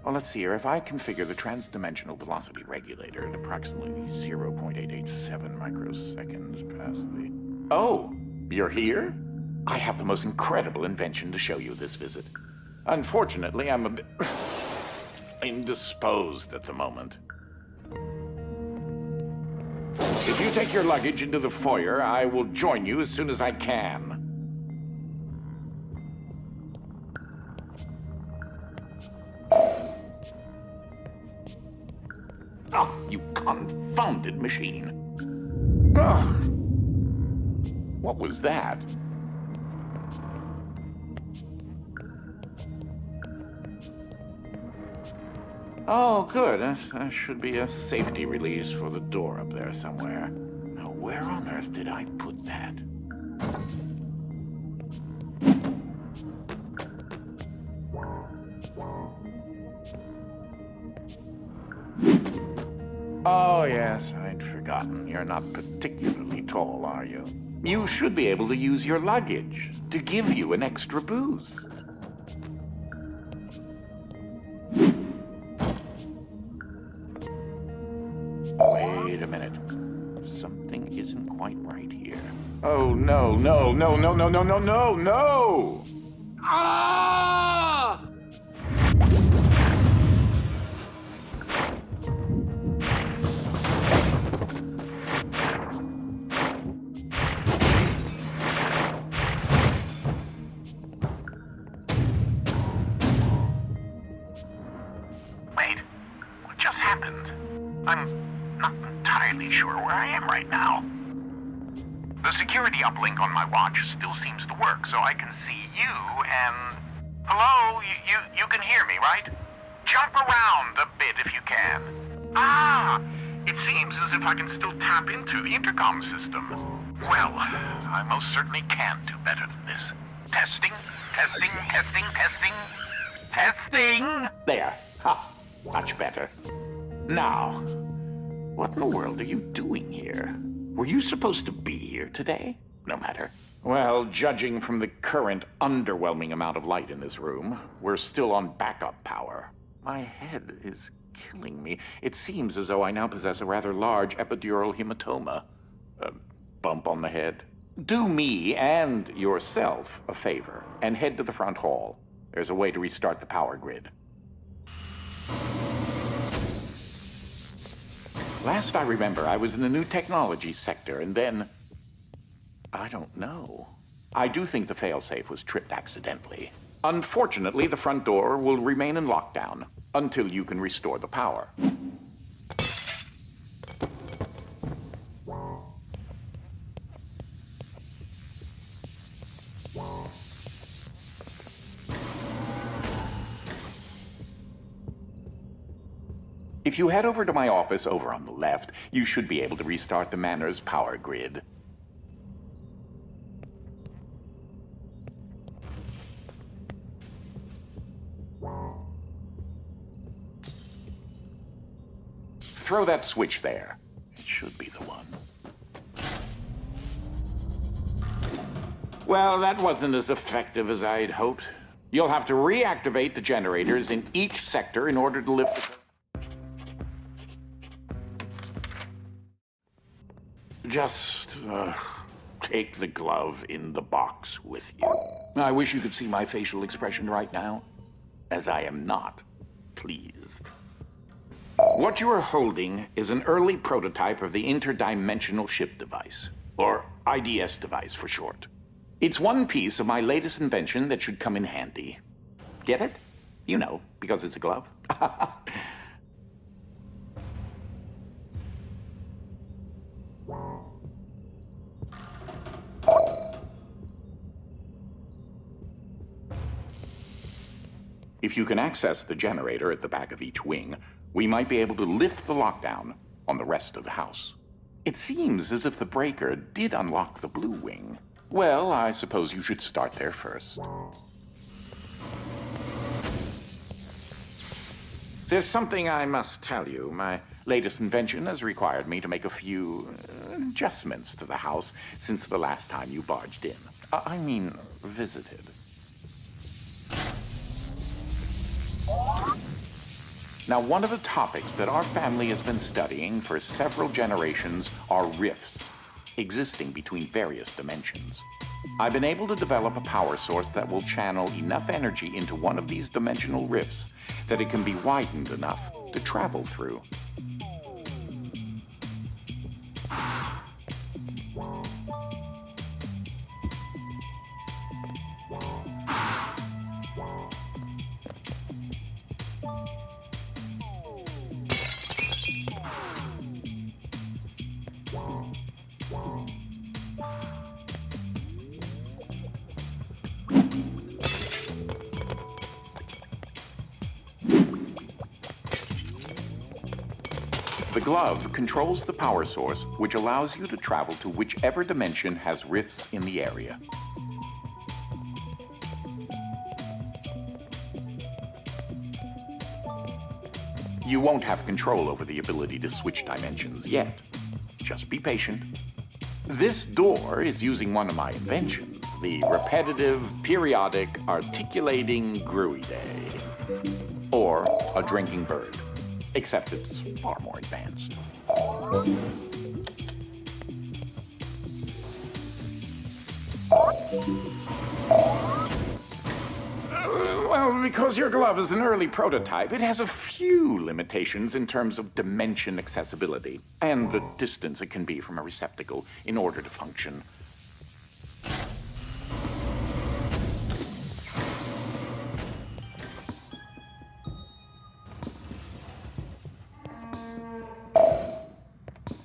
Well, let's see here. If I configure the transdimensional velocity regulator at approximately 0.887 microseconds past the... Oh, you're here? I have the most incredible invention to show you this visit. Unfortunately, I'm a bit indisposed at the moment. If you take your luggage into the foyer, I will join you as soon as I can. Oh, you confounded machine. Ugh. What was that? Oh, good. That should be a safety release for the door up there somewhere. Now, where on earth did I put that? Oh, yes, I'd forgotten. You're not particularly tall, are you? You should be able to use your luggage to give you an extra boost. Wait a minute. Something isn't quite right here. Oh, no, no, no, no, no, no, no, no, no! Ah! Wait, what just happened? I'm not entirely sure where I am right now. The security uplink on my watch still seems to work, so I can see you and... Hello? You can hear me, right? Jump around a bit if you can. Ah! It seems as if I can still tap into the intercom system. Well, I most certainly can do better than this. Testing, testing, testing, testing. Testing! There. Ha! Much better. Now, what in the world are you doing here? Were you supposed to be here today? No matter. Well, judging from the current underwhelming amount of light in this room, we're still on backup power. My head is killing me. It seems as though I now possess a rather large epidural hematoma. A bump on the head. Do me and yourself a favor and head to the front hall. There's a way to restart the power grid. Last I remember, I was in the new technology sector, and then... I don't know. I do think the failsafe was tripped accidentally. Unfortunately, the front door will remain in lockdown until you can restore the power. If you head over to my office over on the left, you should be able to restart the Manor's power grid. Throw that switch there. It should be the one. Well, that wasn't as effective as I'd hoped. You'll have to reactivate the generators in each sector in order to lift the... Just, take the glove in the box with you. I wish you could see my facial expression right now, as I am not pleased. What you are holding is an early prototype of the interdimensional ship device, or IDS device for short. It's one piece of my latest invention that should come in handy. Get it? You know, because it's a glove. If you can access the generator at the back of each wing, we might be able to lift the lockdown on the rest of the house. It seems as if the breaker did unlock the blue wing. Well, I suppose you should start there first. There's something I must tell you. My latest invention has required me to make a few adjustments to the house since the last time you barged in. I mean, visited. Now, one of the topics that our family has been studying for several generations are rifts, existing between various dimensions. I've been able to develop a power source that will channel enough energy into one of these dimensional rifts that it can be widened enough to travel through. The glove controls the power source, which allows you to travel to whichever dimension has rifts in the area. You won't have control over the ability to switch dimensions yet. Just be patient. This door is using one of my inventions, the repetitive, periodic, articulating gruidae, or a drinking bird, except it's far more advanced. Well, because your glove is an early prototype, it has a few limitations in terms of dimension accessibility and the distance it can be from a receptacle in order to function.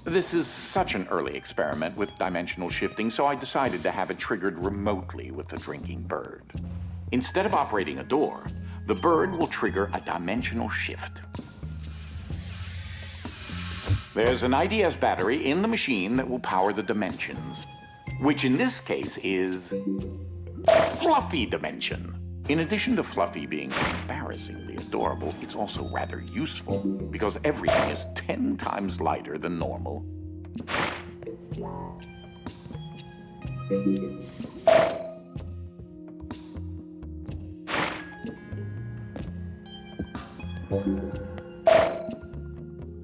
This is such an early experiment with dimensional shifting, so I decided to have it triggered remotely with the drinking bird. Instead of operating a door, the bird will trigger a dimensional shift. There's an IDS battery in the machine that will power the dimensions, which in this case is Fluffy Dimension. In addition to Fluffy being embarrassingly adorable, it's also rather useful because everything is 10 times lighter than normal.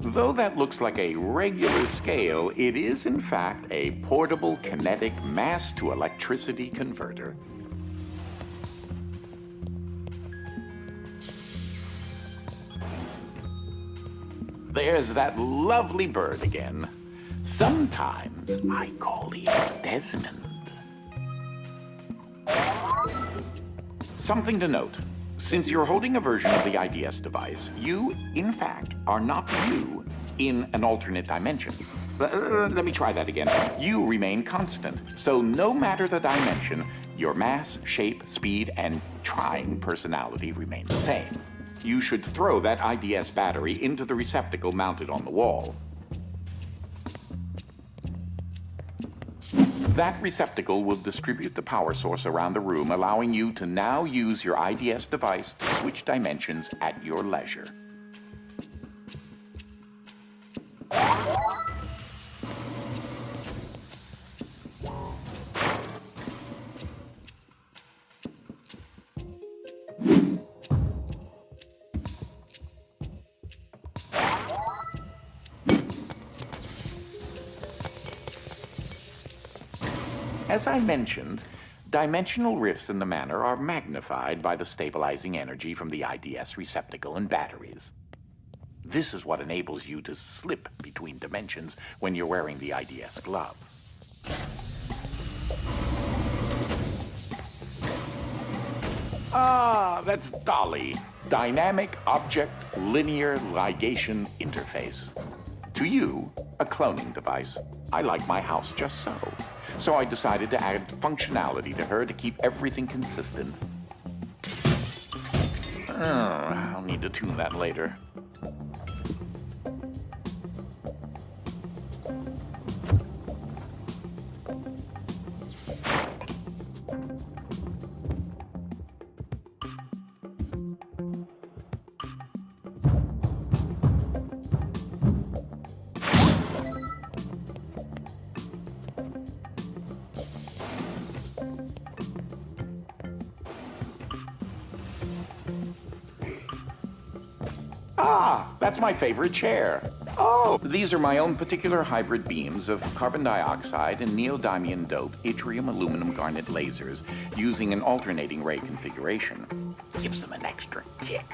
Though that looks like a regular scale, it is in fact a portable kinetic mass-to-electricity converter. There's that lovely bird again. Sometimes I call him Desmond. Something to note. Since you're holding a version of the IDS device, you, in fact, are not you in an alternate dimension. Let me try that again. You remain constant, so no matter the dimension, your mass, shape, speed, and trying personality remain the same. You should throw that IDS battery into the receptacle mounted on the wall. That receptacle will distribute the power source around the room, allowing you to now use your IDS device to switch dimensions at your leisure. As I mentioned, dimensional rifts in the manor are magnified by the stabilizing energy from the IDS receptacle and batteries. This is what enables you to slip between dimensions when you're wearing the IDS glove. Ah, that's Dolly, Dynamic Object Linear Ligation Interface. To you, a cloning device. I like my house just so. So I decided to add functionality to her to keep everything consistent. I'll need to tune that later. Ah, that's my favorite chair. Oh, these are my own particular hybrid beams of carbon dioxide and neodymium dope yttrium aluminum garnet lasers using an alternating ray configuration. Gives them an extra kick.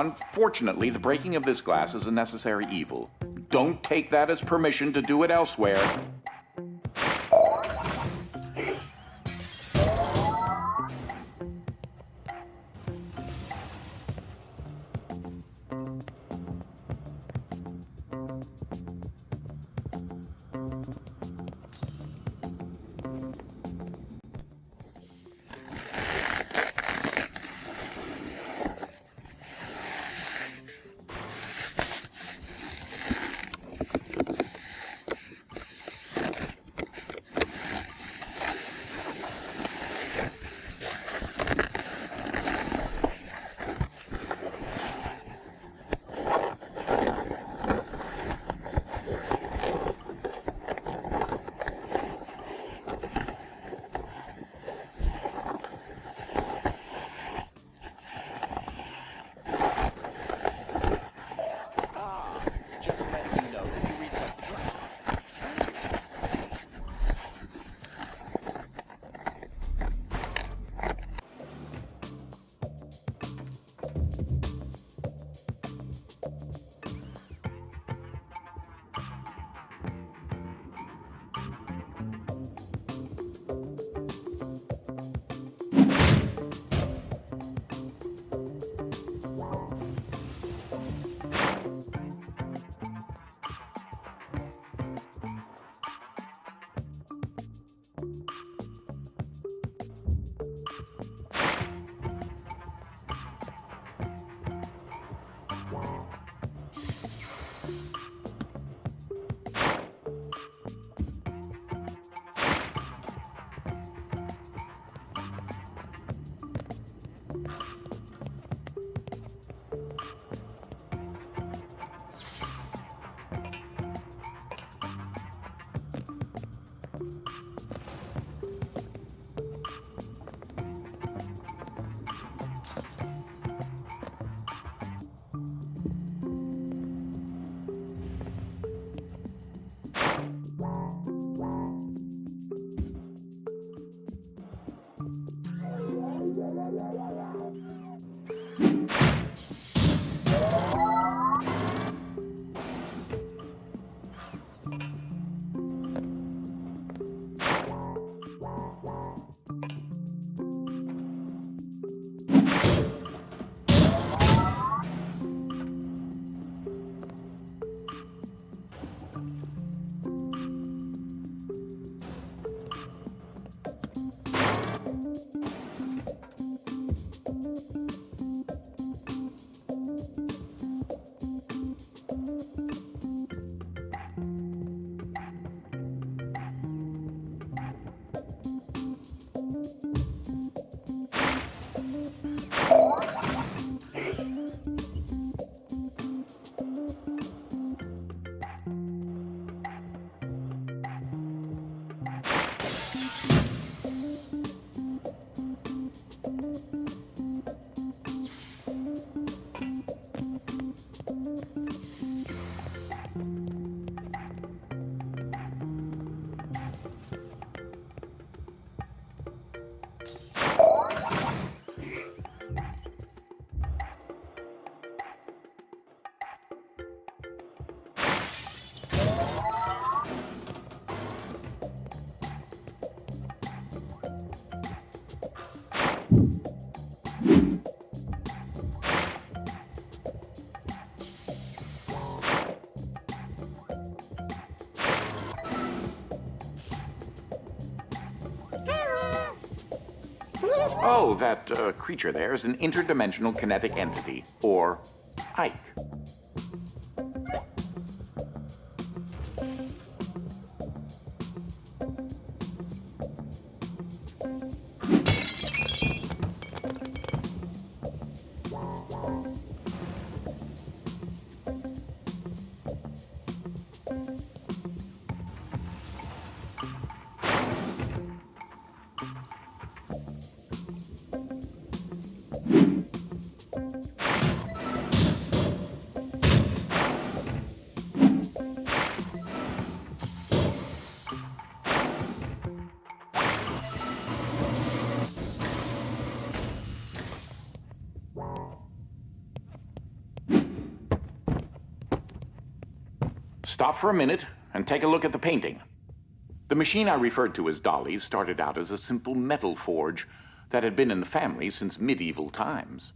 Unfortunately, the breaking of this glass is a necessary evil. Don't take that as permission to do it elsewhere. Oh, that creature there is an interdimensional kinetic entity, or Ike. Stop for a minute and take a look at the painting. The machine I referred to as Dolly started out as a simple metal forge that had been in the family since medieval times.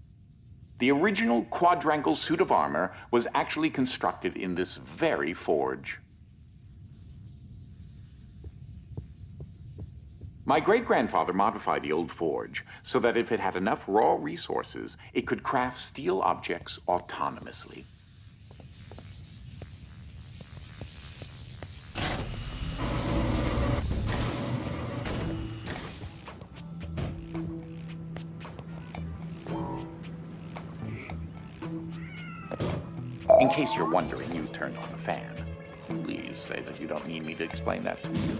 The original quadrangle suit of armor was actually constructed in this very forge. My great-grandfather modified the old forge so that if it had enough raw resources, it could craft steel objects autonomously. In case you're wondering, you turned on the fan. Please say that you don't need me to explain that to you.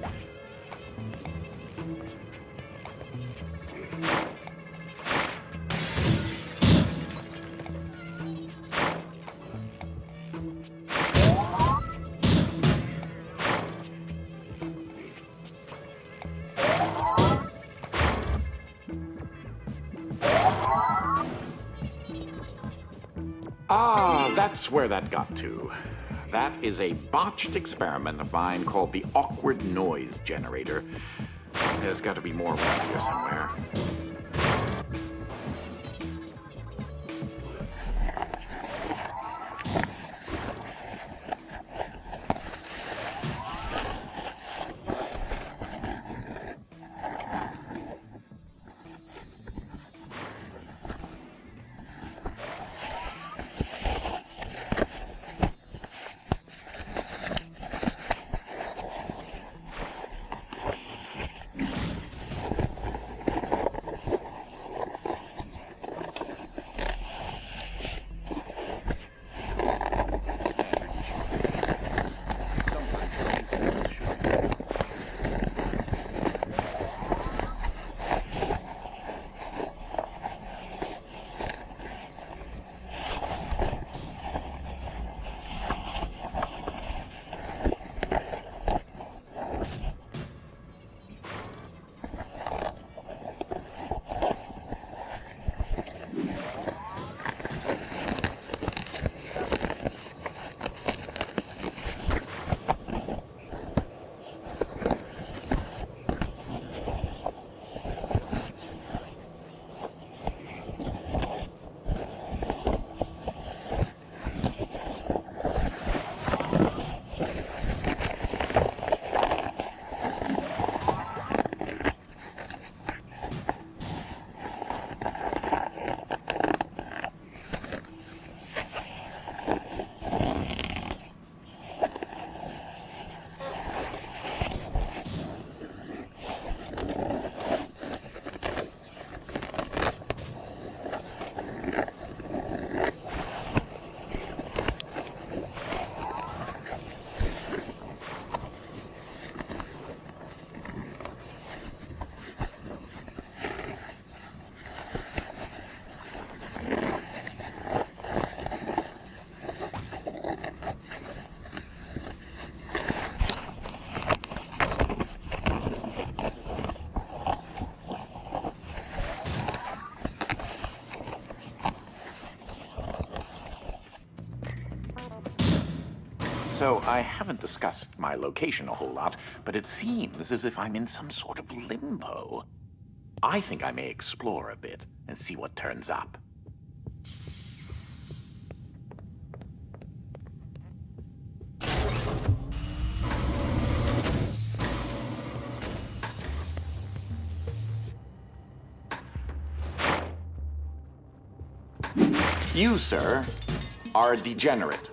Ah, that's where that got to. That is a botched experiment of mine called the awkward noise generator. There's got to be more around here somewhere. So I haven't discussed my location a whole lot, but it seems as if I'm in some sort of limbo. I think I may explore a bit and see what turns up. You, sir, are a degenerate.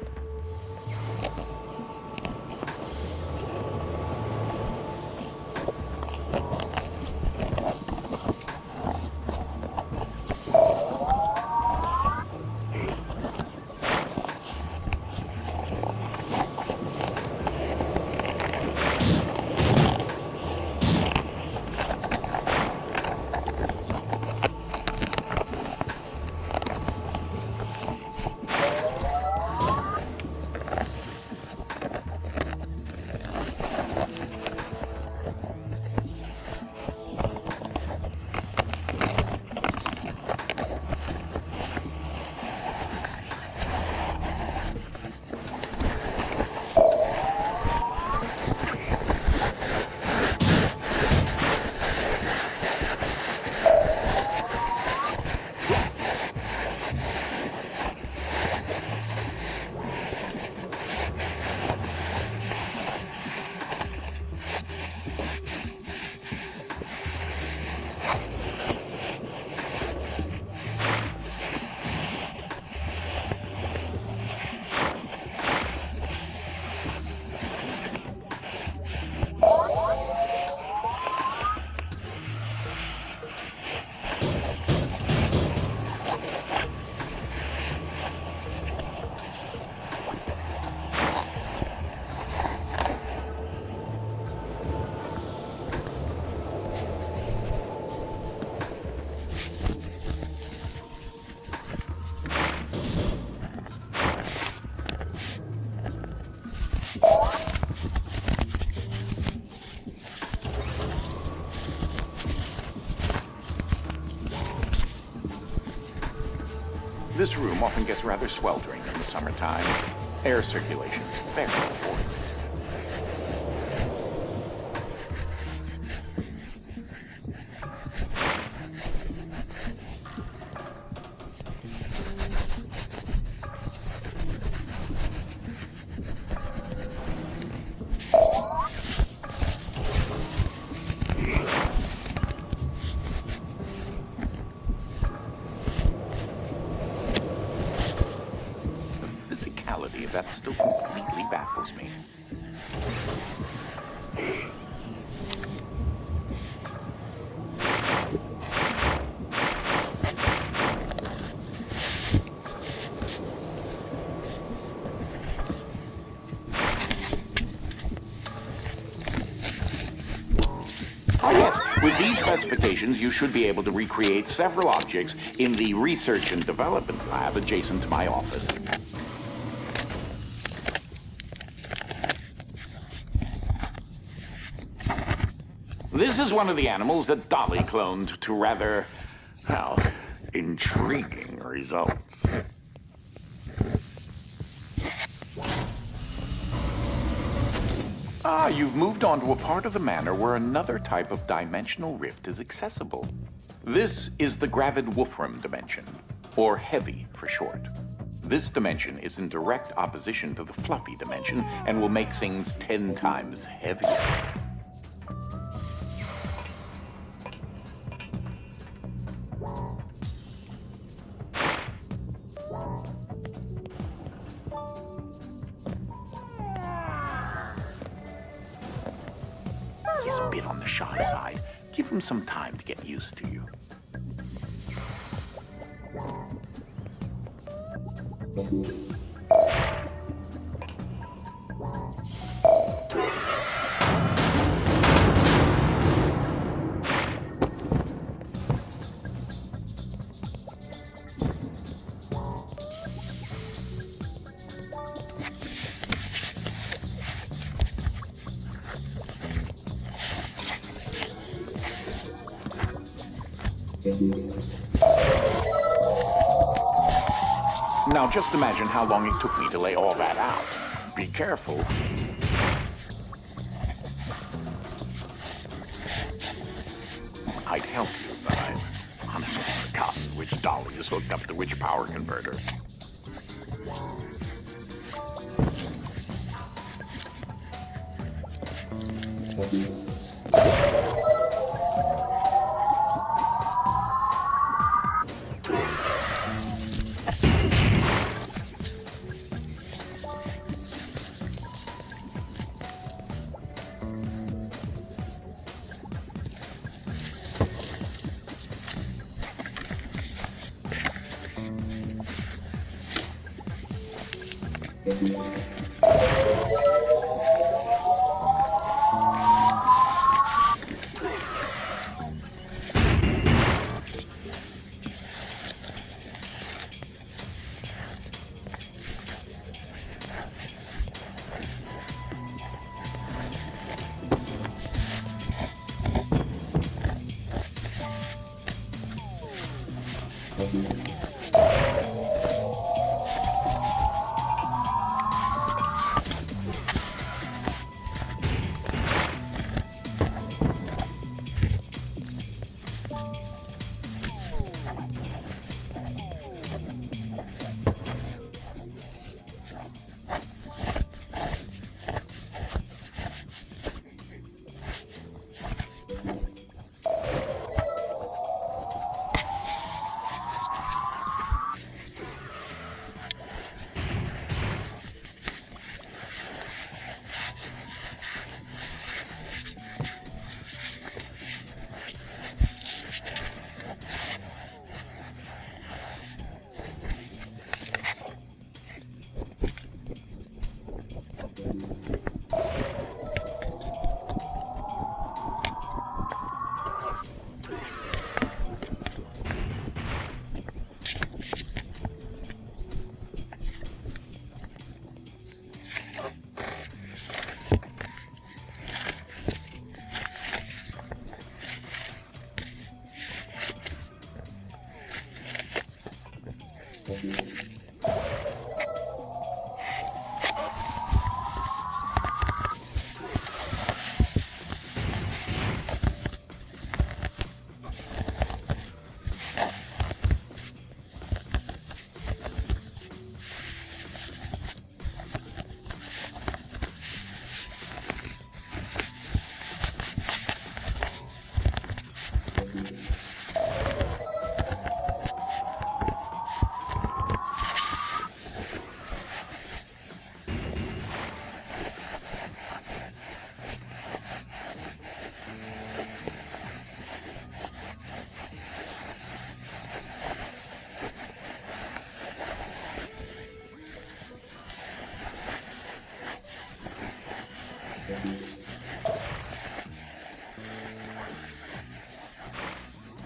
This room often gets rather sweltering in the summertime. Air circulation is very important. That still completely baffles me. Oh yes, with these specifications, you should be able to recreate several objects in the research and development lab adjacent to my office. This is one of the animals that Dolly cloned to rather, well, intriguing results. Ah, you've moved on to a part of the manor where another type of dimensional rift is accessible. This is the gravid Wolfram dimension, or heavy for short. This dimension is in direct opposition to the fluffy dimension and will make things 10 times heavier. He's a bit on the shy side. Give him some time to get used to you. Now just imagine how long it took me to lay all that out. Be careful. I'd help you, but I've honestly forgotten which dolly is hooked up to which power converter.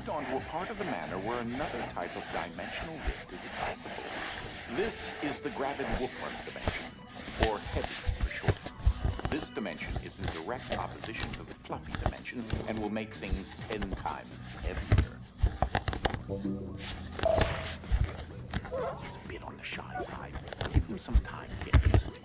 Onto a part of the manor where another type of dimensional rift is accessible. This is the Gravid-Wolfram dimension, or heavy for short. This dimension is in direct opposition to the fluffy dimension and will make things 10 times heavier. He's a bit on the shy side. Give him some time to get used to it.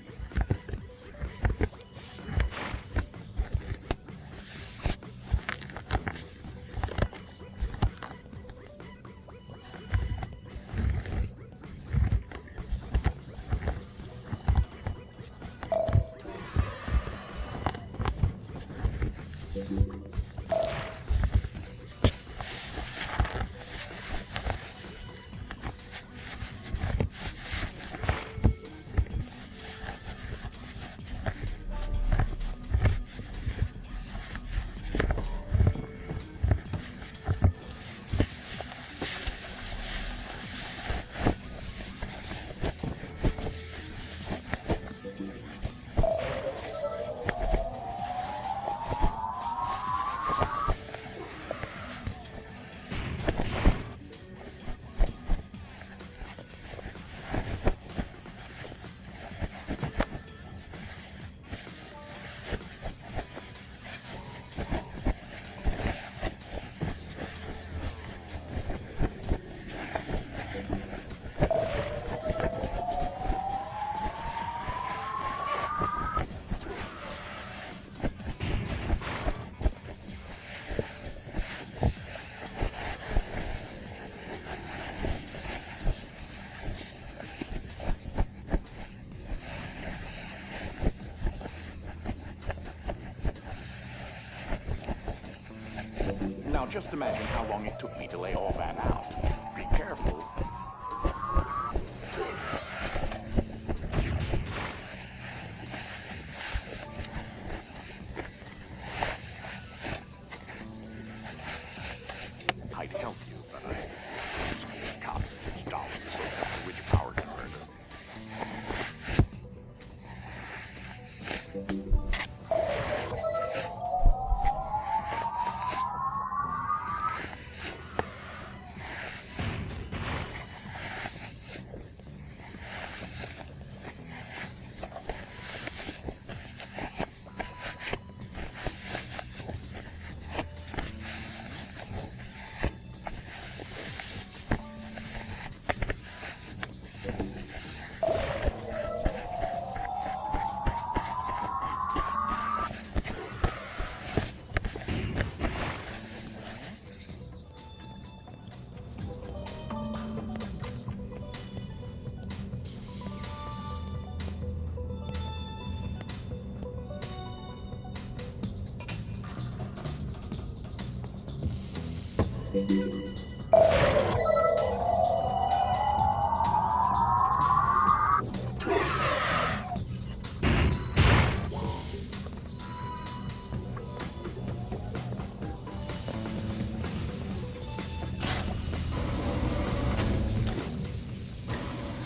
Now just imagine how long it took me to lay all that out. Be careful. I'd help you, but I cost $50 to a rich power converter.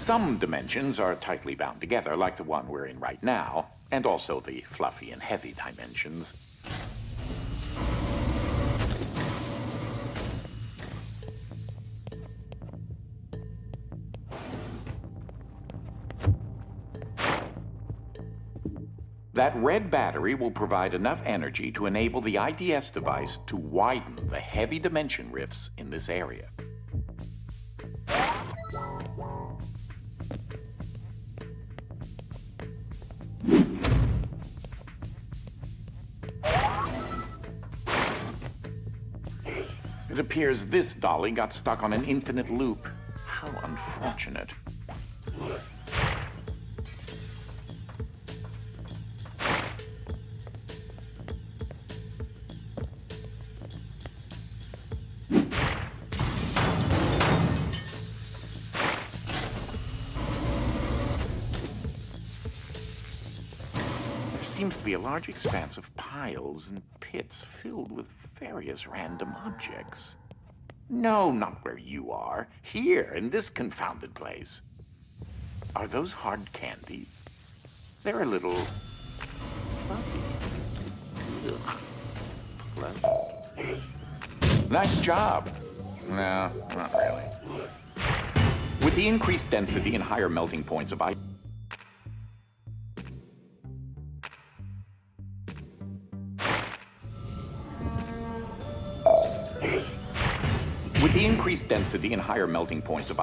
Some dimensions are tightly bound together, like the one we're in right now, and also the fluffy and heavy dimensions. That red battery will provide enough energy to enable the IDS device to widen the heavy dimension rifts in this area. It appears this dolly got stuck on an infinite loop. How unfortunate. There seems to be a large expanse of piles and pits filled with various random objects. No, not where you are. Here, in this confounded place. Are those hard candies? They're a little fuzzy. Ugh. Nice job. No, not really. With the increased density and higher melting points of ice,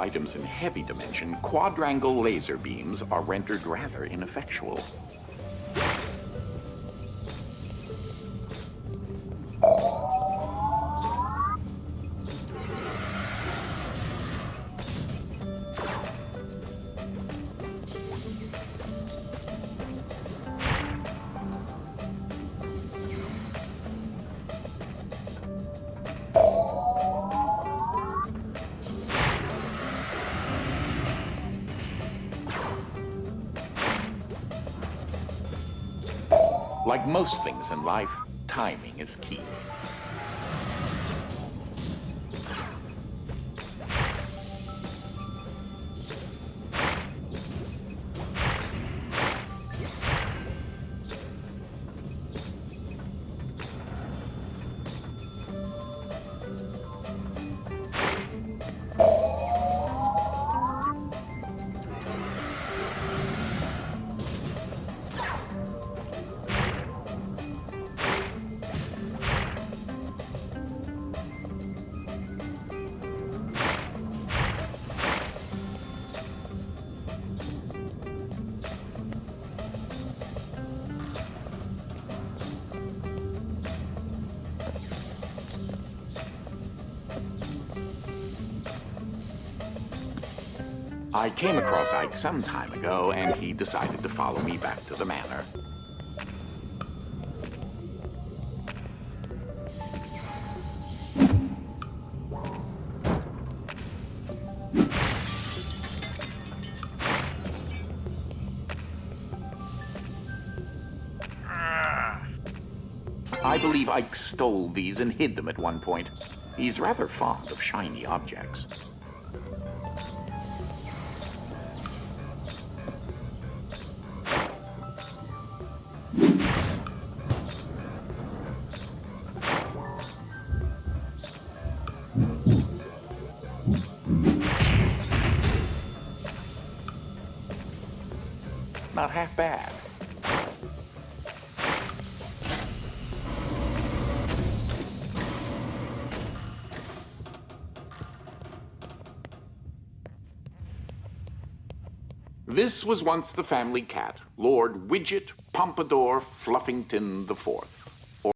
items in heavy dimension, quadrangle laser beams are rendered rather ineffectual. Like most things in life, timing is key. I came across Ike some time ago, and he decided to follow me back to the manor. I believe Ike stole these and hid them at one point. He's rather fond of shiny objects. Not half bad. This was once the family cat, Lord Widget Pompadour Fluffington IV.